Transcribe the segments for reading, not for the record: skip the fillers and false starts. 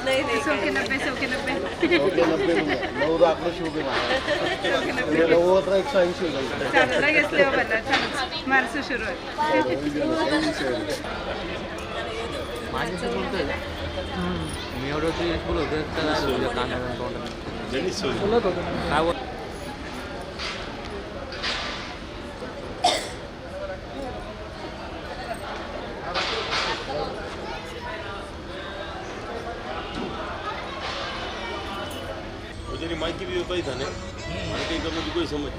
नहीं नहीं 100 के 90 100 के 90 9 राखलं शिवबी मला 90 180 होईल चालेल लगेच लेवा बनला छान मार्च सुरू आहे माझ्याशी बोलतोय मी एवढं सिरियस बोलत होतो कांदा बोलत होतो काय बोल मुझे माइक भी होता ही था ना माइक का मुझे कोई समझ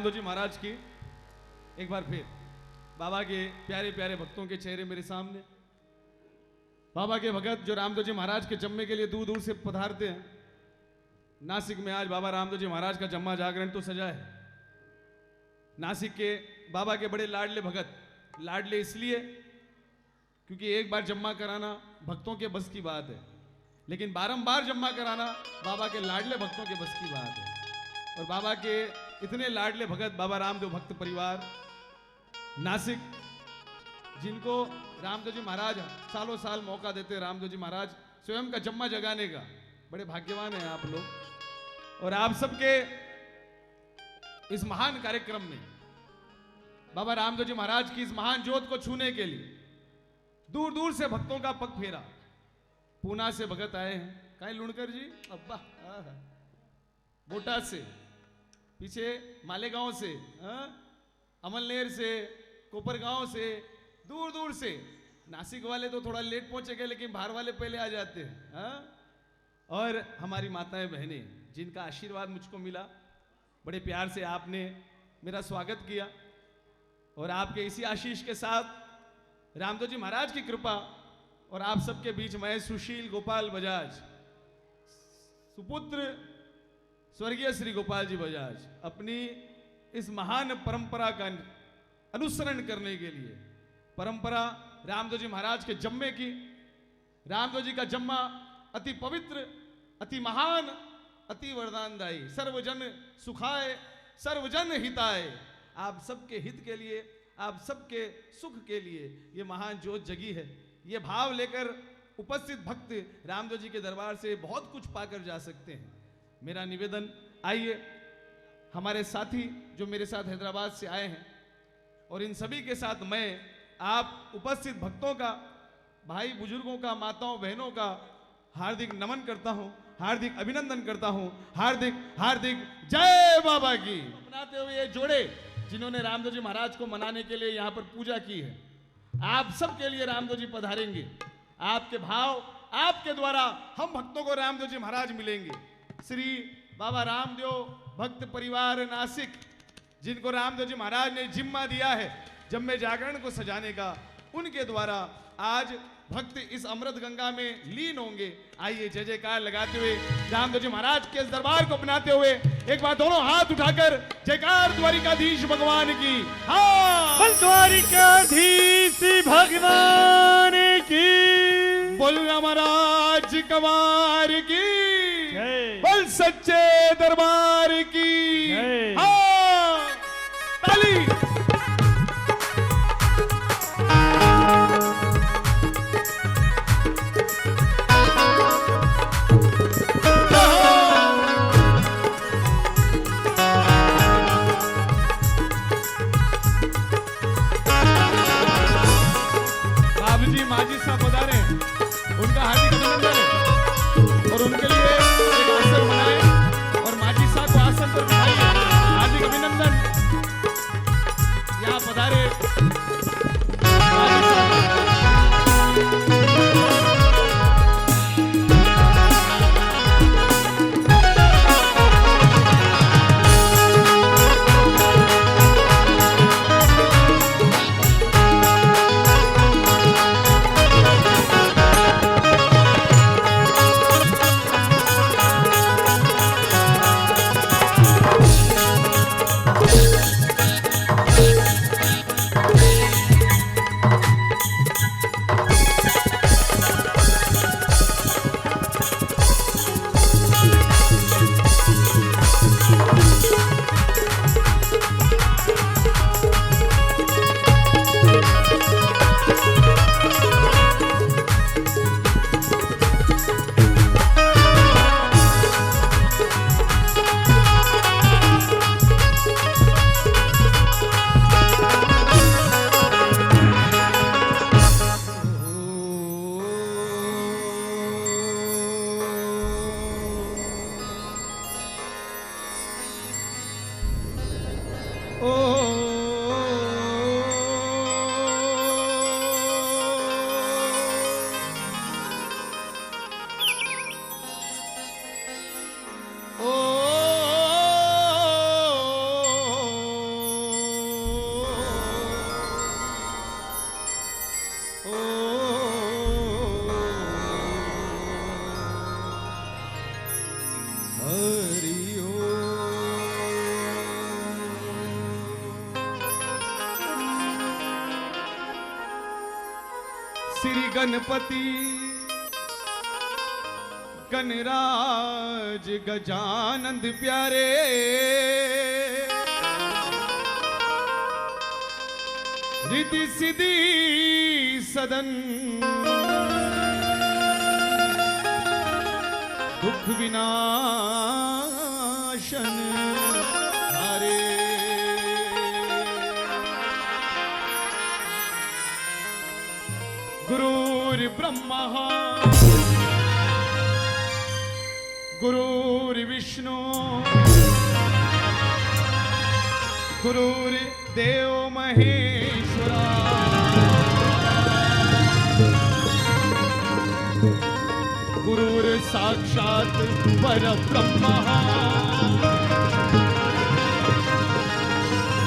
रामदेव जी महाराज की एक बार फिर बाबा के प्यारे प्यारे भक्तों के चेहरे मेरे सामने। बाबा के भगत जो रामदेव जी महाराज के जम्मे के लिए दूर दूर से पधारते हैं। नासिक में आज बाबा रामदेव जी महाराज का जम्मा जागरण तो सजा है। नासिक के बाबा के बड़े लाडले भगत, लाडले इसलिए क्योंकि एक बार जम्मा कराना भक्तों के बस की बात है, लेकिन बारंबार जम्मा कराना बाबा के लाडले भक्तों के बस की बात है। और बाबा के इतने लाडले भगत बाबा रामदेव भक्त परिवार नासिक, जिनको रामदेव जी महाराज सालों साल मौका देते हैं, रामदेव जी महाराज स्वयं का जम्मा जगाने का, बड़े भाग्यवान हैं आप लोग। और आप सबके इस महान कार्यक्रम में बाबा रामदेव जी महाराज की इस महान ज्योत को छूने के लिए दूर दूर से भक्तों का पग फेरा। पूना से भगत आए हैं, कहीं लुणकर जी, अब्बा बोटा से, पीछे मालेगांव से, अमलनेर से, कोपरगांव से, दूर दूर से। नासिक वाले तो थोड़ा लेट पहुंचेंगे, लेकिन बाहर वाले पहले आ जाते हैं। और हमारी माताएं बहनें जिनका आशीर्वाद मुझको मिला, बड़े प्यार से आपने मेरा स्वागत किया। और आपके इसी आशीष के साथ रामदेव जी महाराज की कृपा और आप सबके बीच मैं सुशील गोपाल बजाज, सुपुत्र स्वर्गीय श्री गोपाल जी बजाज, अपनी इस महान परंपरा का अनुसरण करने के लिए, परंपरा रामदेव जी महाराज के जम्मे की। रामदेव जी का जम्मा अति पवित्र, अति महान, अति वरदानदायी, सर्वजन सुखाय सर्वजन हिताय। आप सबके हित के लिए, आप सबके सुख के लिए ये महान ज्योत जगी है। ये भाव लेकर उपस्थित भक्त रामदेव जी के दरबार से बहुत कुछ पाकर जा सकते हैं। मेरा निवेदन, आइए हमारे साथी जो मेरे साथ हैदराबाद से आए हैं और इन सभी के साथ मैं आप उपस्थित भक्तों का, भाई बुजुर्गों का, माताओं बहनों का हार्दिक नमन करता हूं, हार्दिक अभिनंदन करता हूं, हार्दिक हार्दिक जय बाबा की। अपनाते हुए ये जोड़े जिन्होंने रामदेव जी महाराज को मनाने के लिए यहां पर पूजा की है, आप सबके लिए रामदेव जी पधारेंगे। आपके भाव, आपके द्वारा हम भक्तों को रामदेव जी महाराज मिलेंगे। श्री बाबा रामदेव भक्त परिवार नासिक, जिनको रामदेव जी महाराज ने जिम्मा दिया है जम्मे जागरण को सजाने का, उनके द्वारा आज भक्त इस अमृत गंगा में लीन होंगे। आइए जय जयकार लगाते हुए रामदेव जी महाराज के इस दरबार को अपनाते हुए एक बार दोनों हाथ उठाकर जयकार द्वारिकाधीश भगवान की। हाँ, द्वारिकाधीश भगवान की, बोल महाराज कवार की, बोल सच्चे दरबार की। हाँ, ताली। माजी साहब बता रहे हैं, उनका हार्दिक अभिनंदन है और उनके लिए एक आसन बनाए और माजी साहब को आसन पर बिठाइए। हार्दिक अभिनंदन। यहाँ पधारे श्री गणपति गणराज गजानंद प्यारे, रिद्धि सिद्धि सदन, दुख विनाशन हारे। गुरुर् ब्रह्मा गुरुर्विष्णु गुरुर्देव महेश्वरा, गुरुर्साक्षात् परब्रह्म,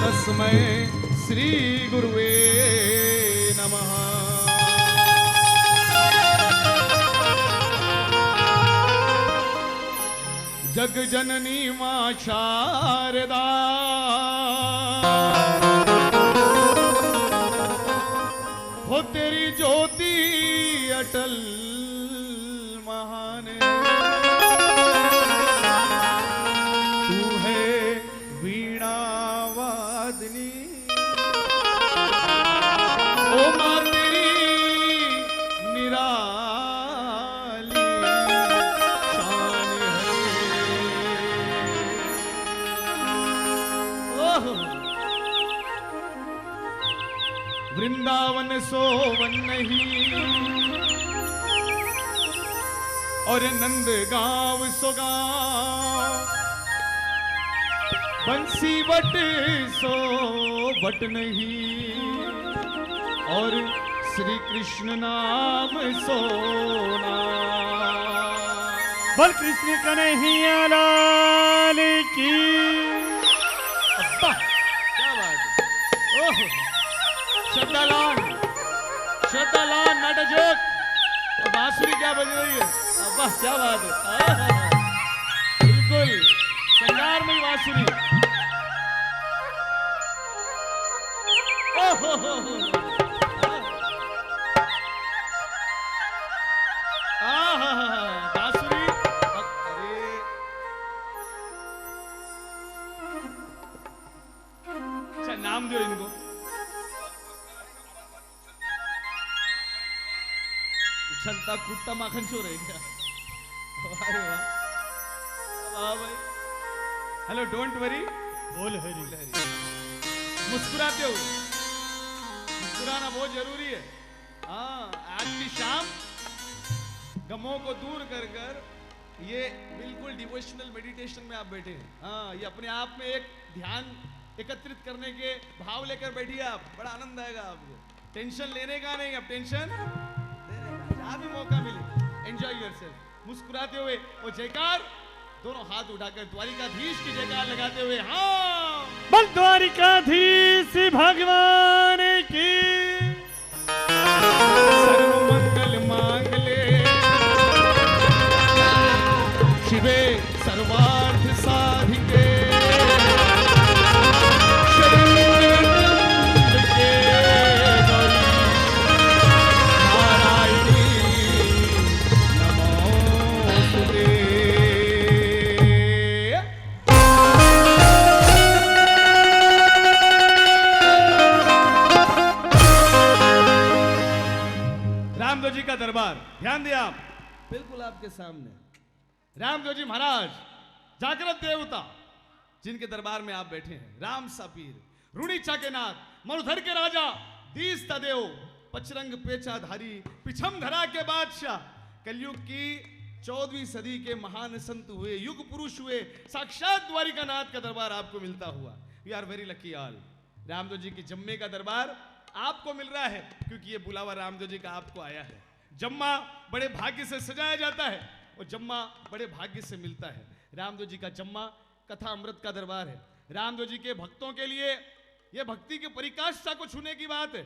तस्मै श्री गुरुवे नमः। जग जननी मां शारदा, हो तेरी ज्योति अटल महान, तू है वीणा वादनी, ओ मां तेरी निराली शान है। ओह वृंदावन सोवन नहीं, और नंद गांव सो गांव, बंसी बट सो बट नहीं, और श्री कृष्ण नाम सो नाम। बोल कृष्ण कन्हैया लाल की। अब्बा क्या बात है। ओह श्रद्धालाल नाटक, बांसुरी क्या बज रही है। अब्बा क्या बात है। बिल्कुल श्रृंगारमयी बांसुरी। ओहो बांसुरी। अरे अच्छा नाम दो इनको। उछलता कूदता माखन चोर है क्या? अरे वाह वाह भाई। हेलो डोंट वरी, बोल हरी। मुस्कुराते हो, मुस्कुराना बहुत जरूरी है। हाँ आज की शाम गमों को दूर कर कर ये बिल्कुल डिवोशनल मेडिटेशन में आप बैठे हैं। हाँ ये अपने आप में एक ध्यान एकत्रित करने के भाव लेकर बैठिए आप, बड़ा आनंद आएगा आपको। टेंशन लेने का नहीं, अब टेंशन जहाँ भी मौका मिले एंजॉय योरसेल्फ। मुस्कुराते हुए वो जयकार, दोनों हाथ उठाकर द्वारिकाधीश की जयकार लगाते हुए। हाँ बोल द्वारिकाधीश भगवान की। सर्व मंगल मांगले शिवे सर्वार्थ साधिके, शरण्ये त्र्यंबके गौरी नारायणी नमोस्तुते। रामदेव जी का दरबार, ध्यान दिया आप, बिल्कुल आपके सामने रामदेव जी महाराज जागृत देवता जिनके दरबार में आप बैठे हैं। राम सापीर, रुणीचा के नाथ, मरुधर के राजा, दीस तदेव, पचरंग पेचाधारी, पिछम धरा के बादशाह, कलयुग की 14वीं सदी के महान संत हुए, युग पुरुष हुए, साक्षात द्वारिकानाथ का दरबार आपको मिलता हुआ। We are very lucky all. Ramdev ji की जम्मे का दरबार आपको मिल रहा है क्योंकि ये बुलावा रामदेव जी का आपको आया है। जम्मा बड़े भाग्य से सजाया जाता है और जम्मा बड़े भाग्य से मिलता है। रामदेव जी का जम्मा कथा अमृत का दरबार है। रामदेव जी के भक्तों के लिए यह भक्ति के परिकाष्ठा को छूने की बात है।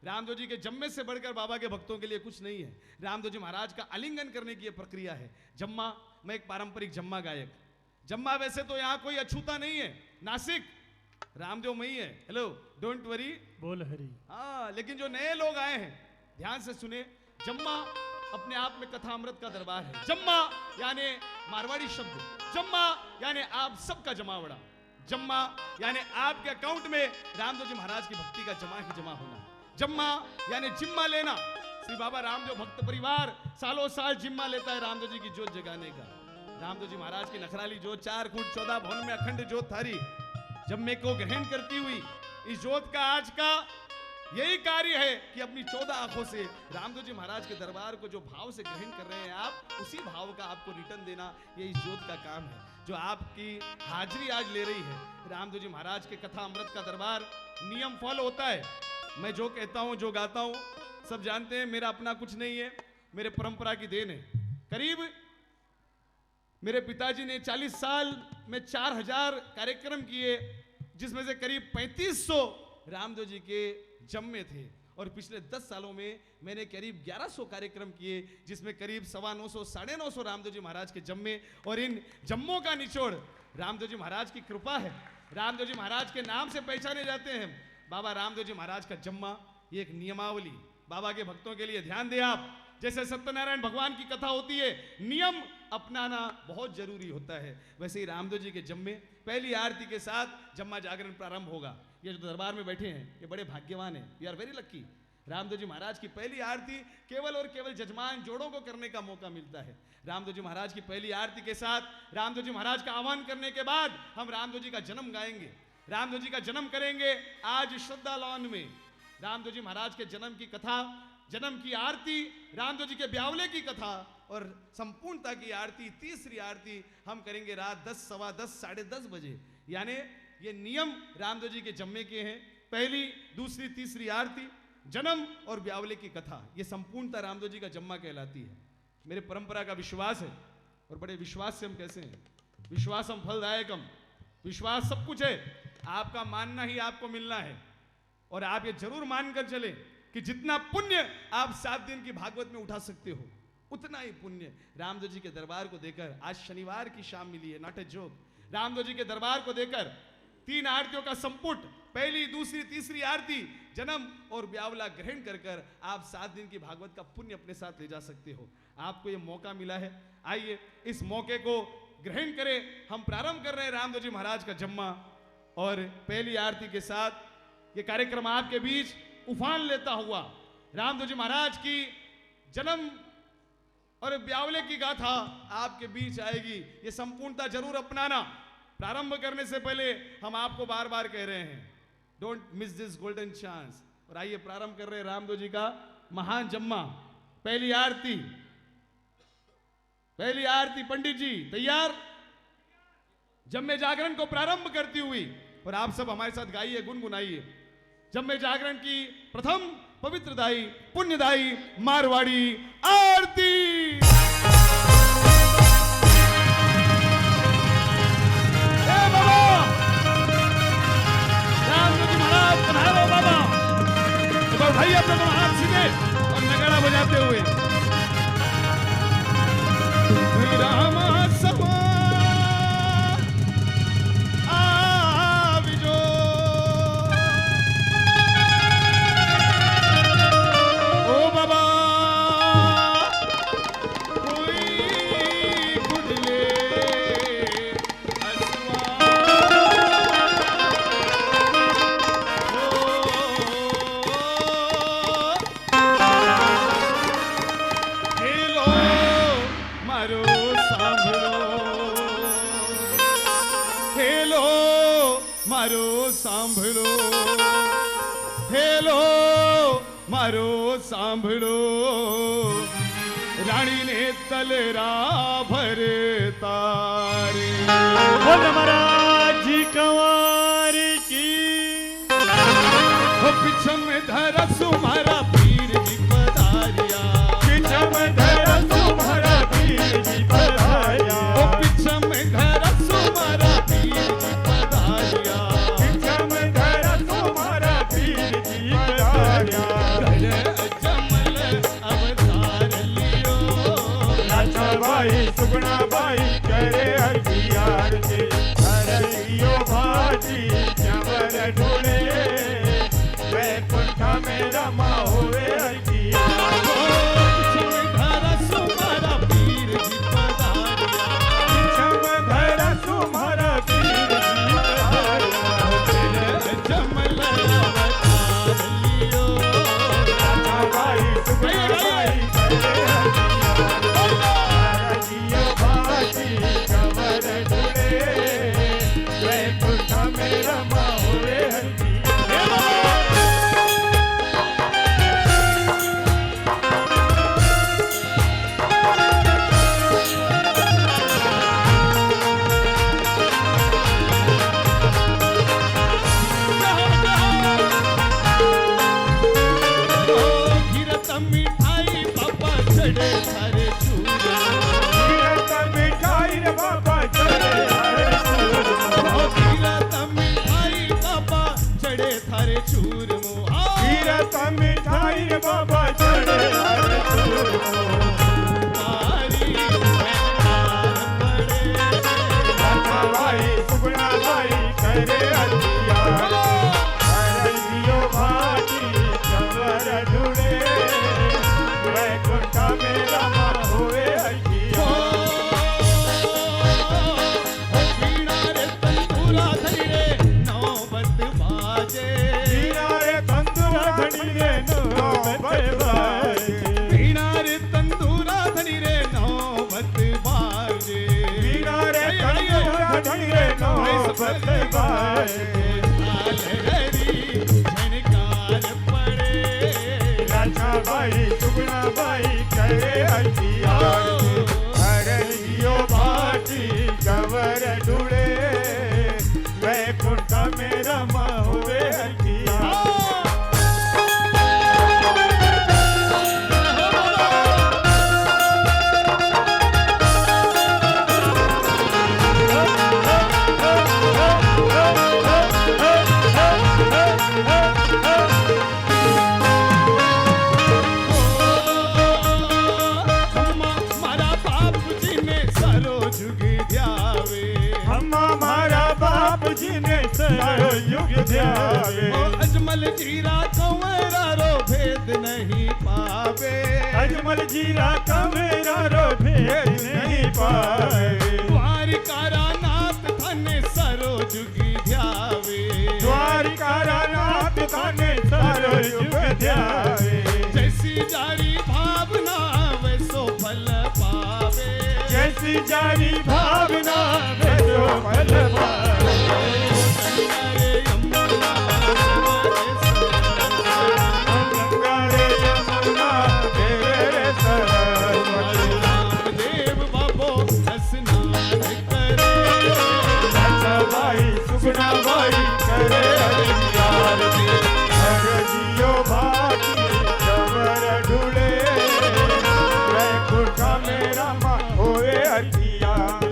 रामदेव जी के जम्मे से बढ़कर बाबा के भक्तों के लिए कुछ नहीं है। रामदेव जी महाराज का आलिंगन करने की यह प्रक्रिया है। जम्मा, मैं एक पारंपरिक जम्मा गायक। जम्मा वैसे तो यहाँ कोई अछूता नहीं है, नासिक रामदेव मई है। हेलो डोंट वरी, बोल हरी। हाँ लेकिन जो नए लोग आए हैं ध्यान से सुने। जम्मा अपने आप में कथा अमृत का दरबार है। जम्मा यानी मारवाड़ी शब्द, जम्मा यानी आप सबका जमावड़ा, जम्मा यानी आपके अकाउंट में रामदेव जी महाराज की भक्ति का जमा ही जमा होना। जम्मा यानी जिम्मा लेना। श्री बाबा रामदेव भक्त परिवार सालों साल जिम्मा लेता है रामदेव जी की जोत जगाने का। रामदेव जी महाराज की नखराली जोत 4 फुट 14 भवन में अखंड जोत थारी जम्मे को ग्रहण करती हुई इस जोत का आज का यही कार्य है कि अपनी 14 आंखों से रामदेव जी महाराज के दरबार को जो भाव से ग्रहण कर रहे हैं आप, उसी भाव का आपको रिटर्न देना ये इस जोत का काम है जो आपकी हाजिरी आज ले रही है। रामदेव जी महाराज के कथा अमृत का दरबार नियम फॉलो होता है। मैं जो कहता हूं जो गाता हूं सब जानते हैं, मेरा अपना कुछ नहीं है, मेरे परंपरा की देन है। करीब मेरे पिताजी ने 40 साल में 4000 कार्यक्रम किए, जिसमें से करीब 3500 रामदेव जी के जम्मे थे, और पिछले 10 सालों में मैंने करीब 1100 कार्यक्रम किए, जिसमें करीब 950 950 रामदेव जी महाराज के जम्मे, और इन जम्मों का निचोड़ रामदेव जी महाराज की कृपा है। रामदेव जी महाराज के नाम से पहचाने जाते हैं। बाबा रामदेव जी महाराज का जम्मा ये एक नियमावली बाबा के भक्तों के लिए ध्यान दें आप। जैसे सत्यनारायण भगवान की कथा होती है, नियम अपनाना बहुत जरूरी होता है, वैसे ही रामदेव जी के जम्मे पहली आरती के साथ जम्मा जागरण प्रारंभ होगा। ये जो दरबार में बैठे हैं ये बड़े भाग्यवान हैं, we are very lucky. Ramdev ji महाराज की पहली आरती केवल और केवल जजमान जोड़ों को करने का मौका मिलता है। रामदेव जी महाराज की पहली आरती के साथ रामदेव जी महाराज का आह्वान करने के बाद हम रामदेव जी का जन्म गाएंगे, रामदेव जी का जन्म करेंगे। आज श्रद्धा लॉन में रामदेव जी महाराज के जन्म की कथा, जन्म की आरती, रामदेव जी के ब्यावले की कथा और संपूर्णता की आरती, तीसरी आरती हम करेंगे रात 10, सवा 10, साढ़े 10 बजे। यानी ये नियम रामदेव जी के जम्मे के हैं। पहली, दूसरी, तीसरी आरती, जन्म और ब्यावले की कथा, ये संपूर्णता रामदेव जी का जम्मा कहलाती है। मेरे परंपरा का विश्वास है, और बड़े विश्वास से हम कैसे हैं, विश्वासम फलदायकम, विश्वास सब कुछ है, आपका मानना ही आपको मिलना है। और आप ये जरूर मानकर चले कि जितना पुण्य आप 7 दिन की भागवत में उठा सकते हो, उतना ही पुण्य रामदेव जी के दरबार को देकर आज शनिवार की शाम मिली है, not a joke. Ramdev ji के दरबार को देकर 3 आरतियों का संपुट, पहली, दूसरी, तीसरी आरती, जन्म और ब्यावला ग्रहण कर कर आप 7 दिन की भागवत का पुण्य अपने साथ ले जा सकते हो। आपको ये मौका मिला है, आइए इस मौके को ग्रहण करें। हम प्रारंभ कर रहे हैं रामदेव जी महाराज का जम्मा, और पहली आरती के साथ ये कार्यक्रम आपके बीच उफान लेता हुआ रामदेव जी महाराज की जन्म और ब्यावले की गाथा आपके बीच आएगी। ये संपूर्णता जरूर अपनाना। प्रारंभ करने से पहले हम आपको बार बार कह रहे हैं, don't miss this golden chance. और आइए प्रारंभ कर रहे हैं रामदेव जी का महान जम्मा। पहली आरती, पहली आरती, पंडित जी तैयार? जम्मे जागरण को प्रारंभ करती हुई, और आप सब हमारे साथ गाइए, गुनगुनाइए। जम्मे जागरण की प्रथम पवित्रदायी पुण्यदायी मारवाड़ी आरती। भाई अपने दोनों हाथ सीधे और नगाड़ा बजाते हुए रामा समा आविजो, ओ बाबा कोई गुडले सांभळो, हेलो मारो सांभळो, रानी ने तलरा भरता रे। बोल महाराज जी कंवर की, हो पिछम धरा सुमारा पीर जी पधारिया, पिछम धरा सुमारा पीर जी पधारिया, हो पिछम धरा सुमारा पीर जी पधारिया, पिछम धरा सुमारा पीर जी पधारिया, जमल अवतार लियो, लाचा भाई सुगुणा भाई करे हर की आरती, हर लियो भाजी च्यांवर ढूंढे, वैकुंठ में रमा होवे हर की चूरमो कीरत मिठाई रे बाबा चढ़े हर चूरमो मारी महतार पड़े लाचा भाई सुगुना भाई करे हथियार हरियो भाटी चवर ढूंढे वैकुंठ में रमा हुए हथियार भाई सुगुना भाई करे हथियार हरियो भाटी चवर ढूंढे वैकुंठ में रमा हुए हथियार युग ध्यावे अजमल जीरा कंवरा रो भेद नहीं पावे अजमल जीरा कंवरा रो भेद नहीं पावे द्वारिकारा नाथ थाने सरो जुगी ध्यावे द्वारिकारा नाथ थाने सरो युग ध्यावे जैसी जारी भावना वैसो फल पावे जैसी जारी भावना वैसो फल पावे सुगुना भाई करे हथियार हरियो भाटी चवर ढूंढे वैकुंठ में रमा होए हथियार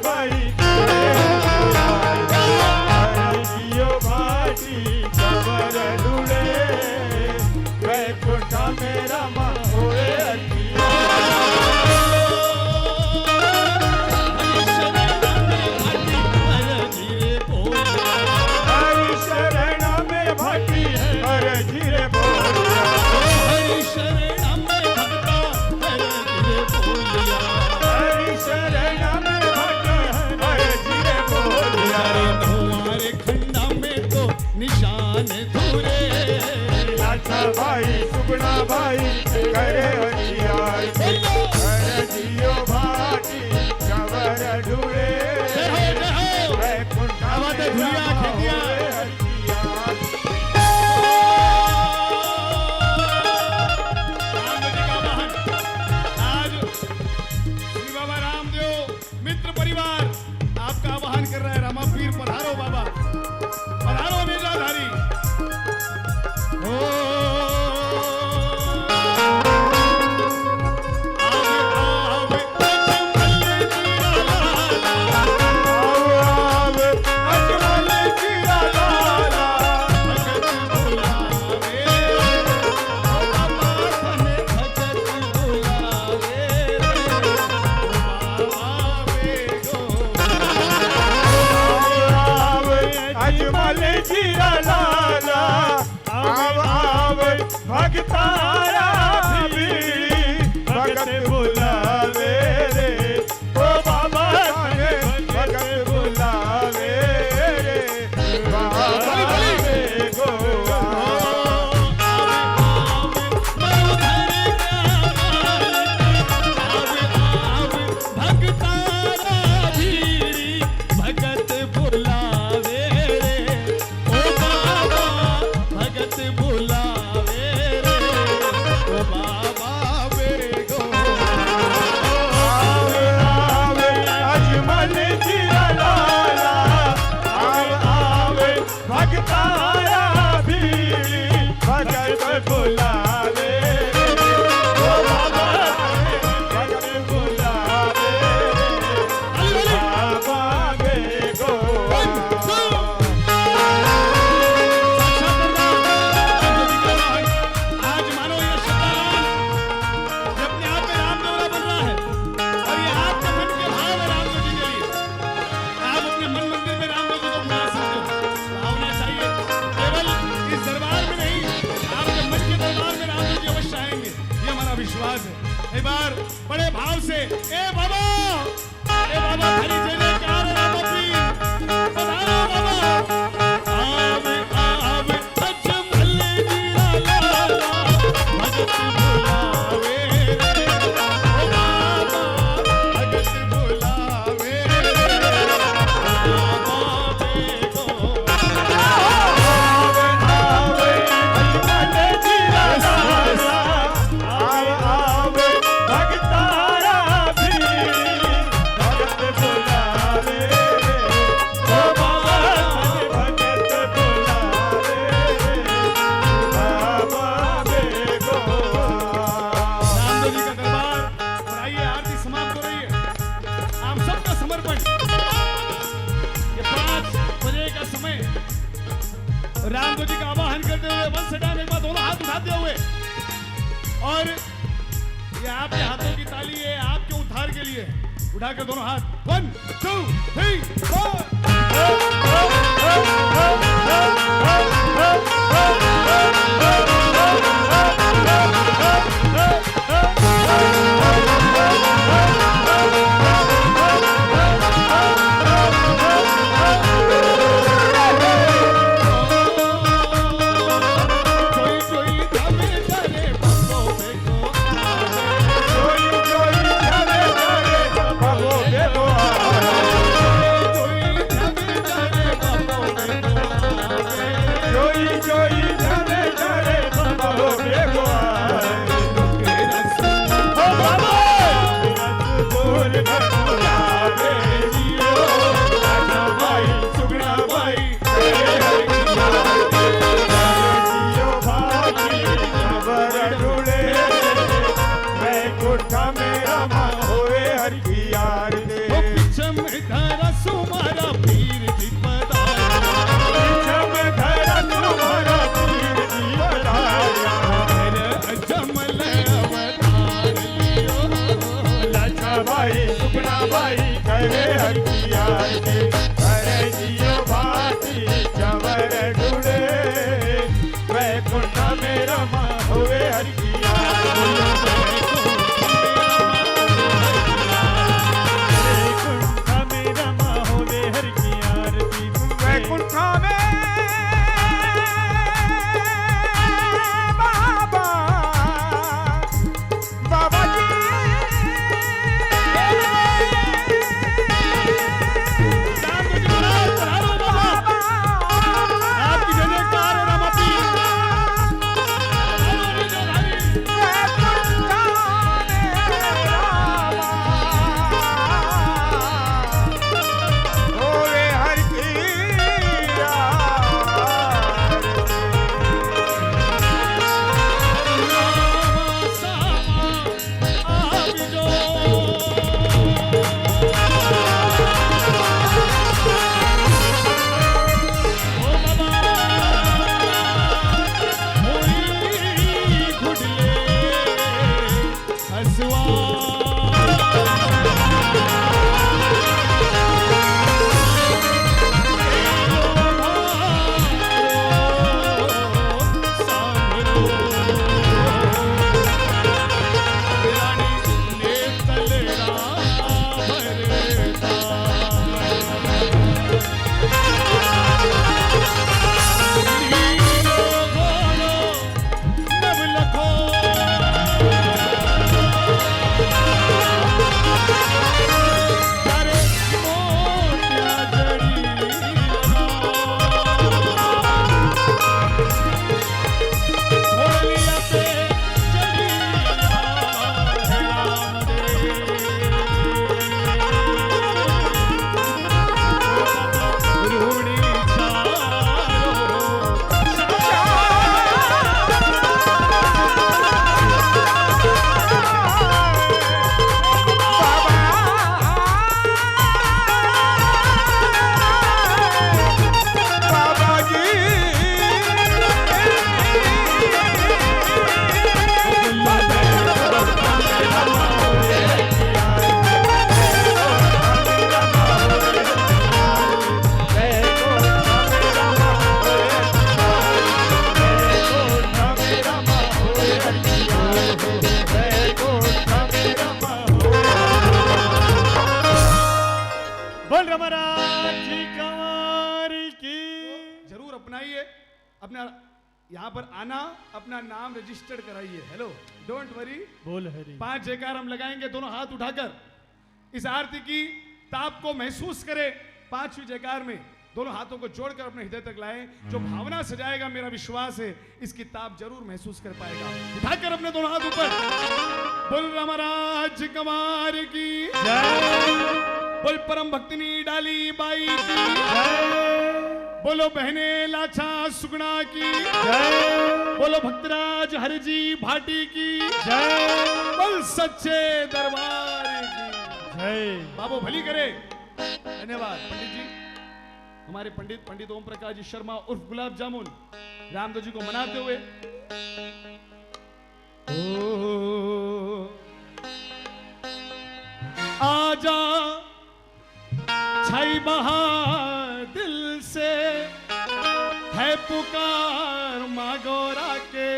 बाई हरियो भाटी कबर डुले वैकुंठ मेरा माँ होए हरि शरण में भाटी हर धीरे बोलिया हरि शरण में भक्ता हर धीरे बोलिया हरि शरण में भक्ता हर धीरे बोलिया हमारे खंडा में तो निशान धुरे अच्छा भाई सुगुना भाई करे हथियार हर जियो भाटी कवर ढूंढे वैकुंठ धुलिया खेतिया आज श्री बाबा रामदेव मित्र परिवार आपका आह्वान कर रहा है। रामा पीर पधारो बाबा, पधारो नीलाधारी। भगतारा भी भगत बुलावे रे ओ बाबा भगत बुलावे रे बाबा गो भगतारा भी भगत बुलावे रे ओ बाबा भगत बुलावे बाबा बेगो आवे आवे अजमल जीरा लाला आवे भगतारा भी भगत बुलावे ओ बाबा भगत बुलावे बाबा बेगो आज मानो ये शतान अपने आप में रामदेवरा बन रहा है और ये आपके मन के भाव है रामदेव जी के लिए। आप अपने मन मंदिर में रामदेव जी को बुला सकते हो, भावना चाहिए। केवल इस दरबार में नहीं, आपके मन के दरबार में रामदेव जी अवश्य आएंगे, ये हमारा विश्वास है। एक बार बड़े भाव से ए बाबा खरी जय कार रामा पीर पधारो बाबा आवे आवे अजमल जीरा लाला भगत बुलावे रे ओ बाबा भगत बुलावे रे बाबा बेगो आवे आवे अजमल जीरा लाला आवे भगतारा भी भगत बुलावे ओ बाबा भगत बुलावे बाबा बेगो रामदेव जी का दरबार और आइए आरती समाप्त हो रही है। आप सबका समर्पण ये 5 बजे का समय रामदेव जी का आवाहन करते हुए वंश डाल एक बार दोनों हाथ उठाते हुए और ये आपके हाथों की ताली है आपके उद्धार के लिए। उठाकर दोनों हाथ 1 2 3 कोई धामे करे बंगो बेगो जोई जोई धरे धरे बाबो बेगो कोई धामे करे बंगो बेगो जोई जोई धरे धरे बाबो बेगो ओ बाबा बोल भगवावे जियो राजा भाई सुगना भाई जियो भाई खबर ढूंढे वैकुंठ मेरा माँ होए हर की यार दे पिछम भाई सुगना भाई करे हर की आरती करे जियो भाती जवर डुड़े वैकुंठ में रमा होवे हर की आरती वैकुंठ में रमा होवे हर की आरती वैकुंठ में अपना यहाँ पर आना, अपना नाम रजिस्टर्ड कराइए। हेलो, डोंट वरी, बोल हरी। 5 जयकार हम लगाएंगे, दोनों हाथ उठाकर इस आरती की ताप को महसूस करें। 5वीं जयकार में दोनों हाथों को जोड़कर अपने हृदय तक लाएं। जो भावना सजाएगा, मेरा विश्वास है इसकी ताप जरूर महसूस कर पाएगा। उठाकर अपने दोनों हाथ ऊपर, बोल रामराज कुमार की जय, बोल परम भक्तिनी डाली बाई की जय, बोलो बहने लाछा सुगना की जय, बोलो भक्तराज हरजी भाटी की जय, बोल सच्चे दरबार की जय। बाबू भली करे। धन्यवाद पंडित जी। हमारे पंडित ओम प्रकाश जी शर्मा उर्फ गुलाब जामुन रामदेव जी को मनाते हुए आजा छाई बहार दिल से है पुकार मागोरा के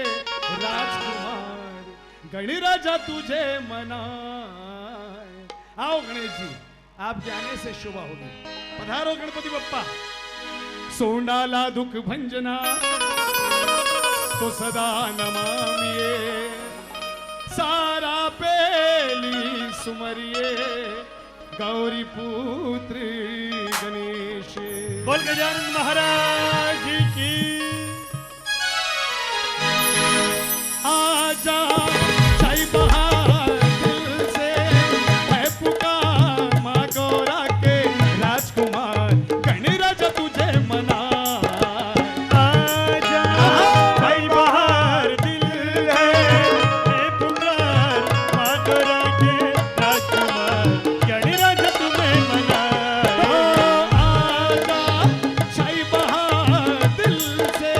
राजकुमार गणराजा तुझे मनाए। आओ गणेश जी, आपके आने से शुभ होगी। पधारो गणपति बप्पा। सोंडाला दुख भंजना तो सदा नमामिए, सारा पेली सुमरिए गौरी पुत्र गणेश। बोल गजानन महाराज की। आजा छाई बहार दिल से है पुकार माँ गौरा के राजकुमार गणराजा तुझे मना। आजा छाई बहार दिल है पुकार माँ गौरा के राजकुमार गणराजा तुम्हें मना। आजा छाई बहार दिल से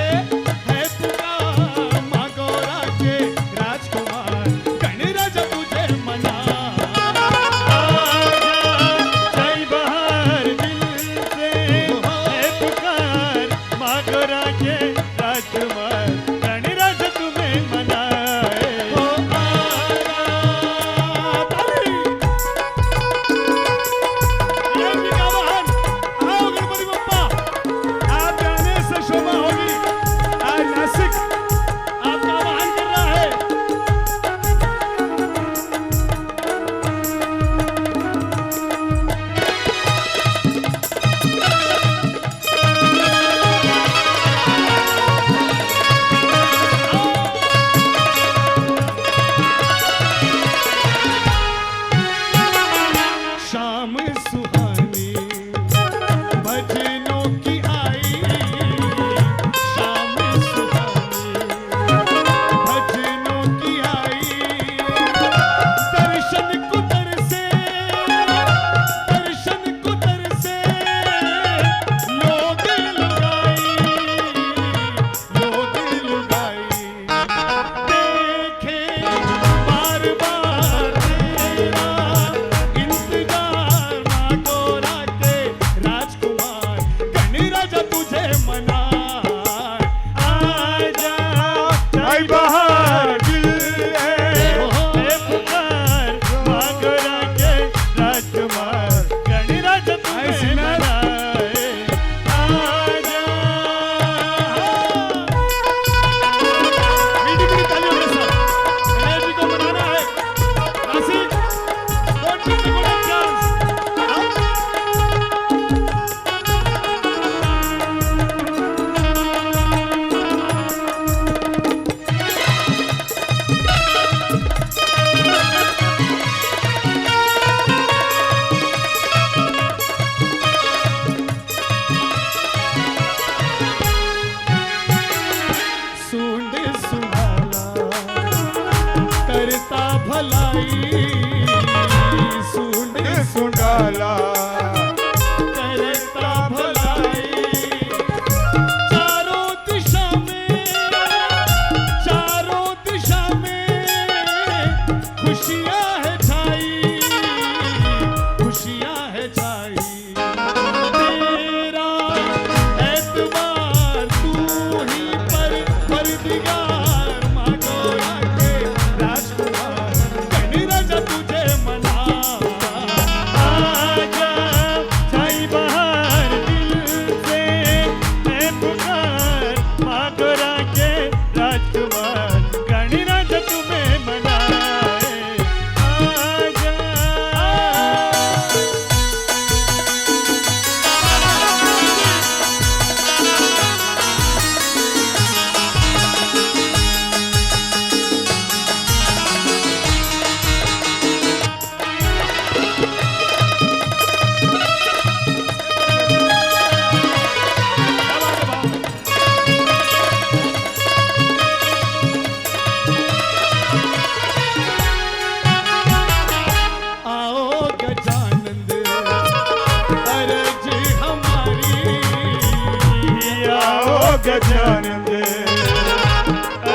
गजानन दे,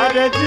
अरे जी